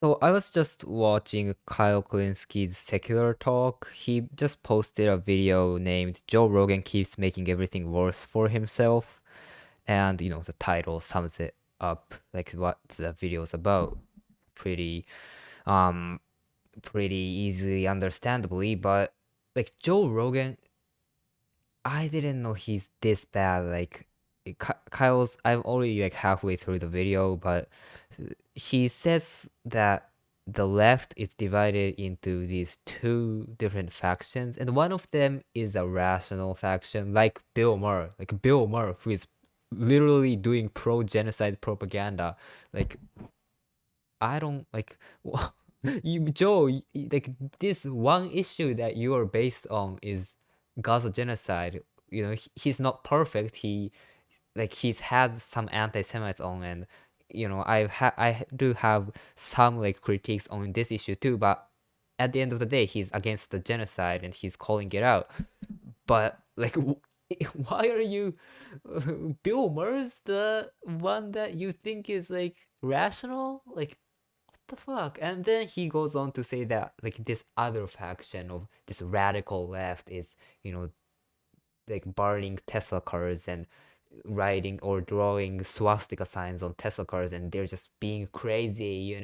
So I was just watching Kyle Klinsky's Secular Talk. He just posted a video named Joe Rogan Keeps Making Everything Worse for Himself. And the title sums it up, like what the video is about. Pretty um pretty easily understandably, but like Joe Rogan, I didn't know he's this bad. Like Kyle's, I'm already like halfway through the video, but he says that the left is divided into these two different factions, and one of them is a rational faction, like Bill Maher, who is literally doing pro-genocide propaganda. Like I don't like you, Joe. Like this one issue that you are based on is Gaza genocide. He's not perfect. He's had some anti-Semites on, and I do have some like critiques on this issue too. But at the end of the day, he's against the genocide and he's calling it out. But like, why are you Bill Maher's the one that you think is like rational? Like the fuck? And then he goes on to say that like this other faction of this radical left is, you know, like burning Tesla cars and writing or drawing swastika signs on Tesla cars, and they're just being crazy.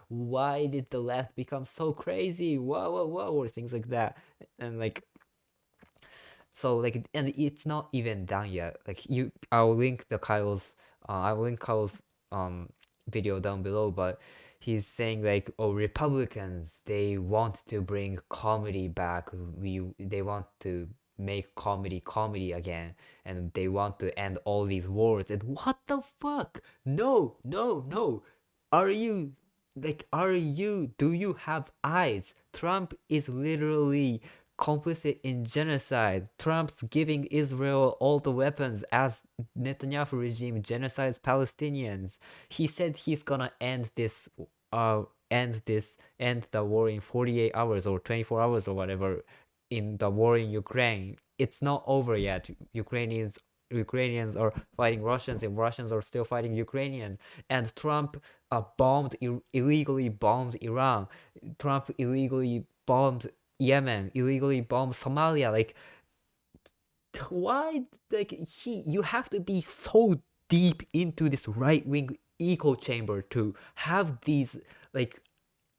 Why did the left become so crazy? Whoa, or things like that. And like and it's not even done yet. I'll link Kyle's um video down below, but he's saying like, oh, Republicans, they want to bring comedy back. They want to make comedy again, and they want to end all these wars. And what the fuck? No, no, no. Do you have eyes? Trump is literally complicit in genocide. Trump's giving Israel all the weapons as Netanyahu regime genocides Palestinians. He said he's gonna end the war in 48 hours or 24 hours or whatever in the war in Ukraine. It's not over yet. Ukrainians are fighting Russians, and Russians are still fighting Ukrainians. And Trump illegally bombed Iran. Trump illegally bombed Yemen, illegally bombed Somalia. Like, why? Like, you have to be so deep into this right wing echo chamber to have these like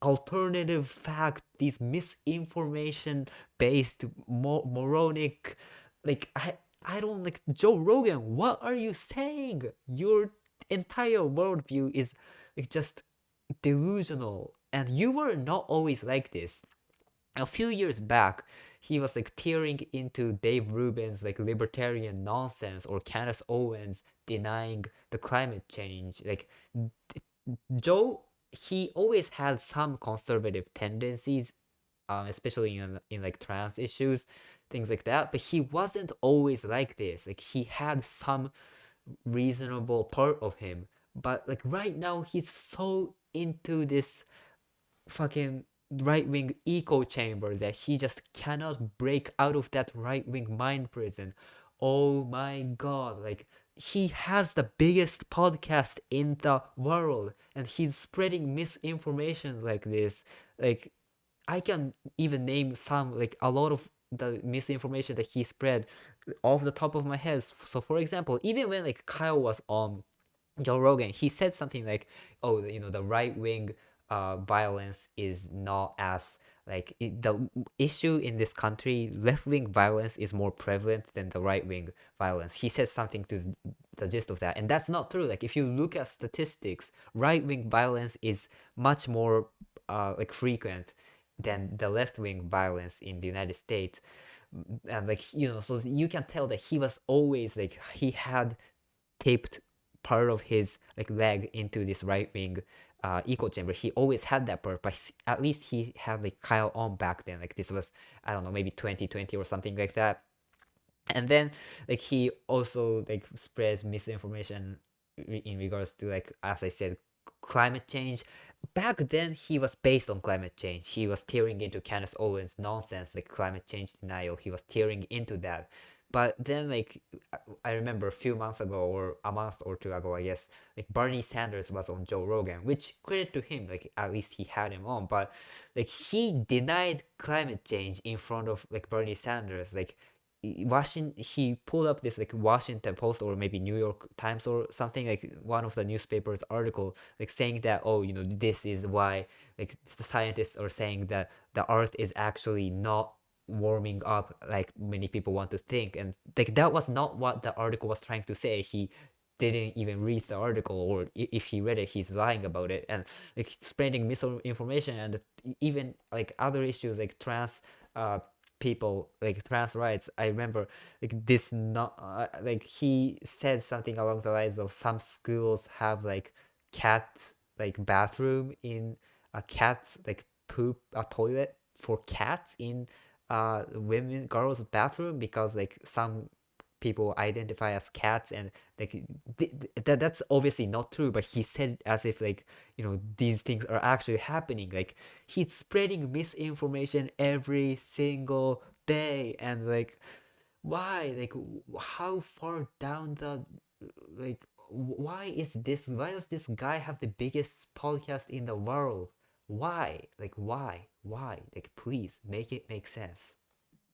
alternative fact, these misinformation based moronic, like I don't like Joe Rogan. What are you saying? Your entire worldview is like just delusional, and you were not always like this. A few years back, he was like tearing into Dave Rubin's like libertarian nonsense, or Candace Owens denying the climate change. Like Joe, he always had some conservative tendencies, especially in like trans issues, things like that. But he wasn't always like this. Like he had some reasonable part of him, but like right now he's so into this fucking right wing echo chamber that he just cannot break out of that right wing mind prison. Oh my god, like he has the biggest podcast in the world and he's spreading misinformation like this. Like I can even name some, like a lot of the misinformation that he spread off the top of my head. So for example, even when like Kyle was on Joe Rogan, he said something like, "Oh, the right wing violence is not as the issue in this country. Left wing violence is more prevalent than the right wing violence." He said something to the gist of that, and that's not true. Like if you look at statistics, right wing violence is much more like frequent than the left wing violence in the United States. And like so you can tell that he was always like he had taped part of his like leg into this right wing echo chamber. He always had that part, but at least he had like Kyle on back then. Like this was, I don't know, maybe 2020 or something like that. And then like he also like spreads misinformation in regards to, like as I said, climate change. Back then he was based on climate change. He was tearing into Candace Owens nonsense, like climate change denial. He was tearing into that. But then like I remember a few months ago or a month or two ago, I guess, like Bernie Sanders was on Joe Rogan, which credit to him, like at least he had him on, but like he denied climate change in front of like Bernie Sanders. Like Washington, he pulled up this like Washington Post or maybe New York Times or something, like one of the newspapers article, like saying that, oh, this is why like the scientists are saying that the earth is actually not warming up like many people want to think. And like that was not what the article was trying to say. He didn't even read the article, or if he read it, he's lying about it, and like spreading misinformation. And even like other issues like trans uh people, like trans rights. I remember like this not like he said something along the lines of some schools have like cats like bathroom in a cat's like poop a toilet for cats in women girls bathroom, because like some people identify as cats. And like that's obviously not true, but he said it as if like these things are actually happening. Like he's spreading misinformation every single day. And like why, like how far down the like why does this guy have the biggest podcast in the world? Why, like why, like please make it make sense.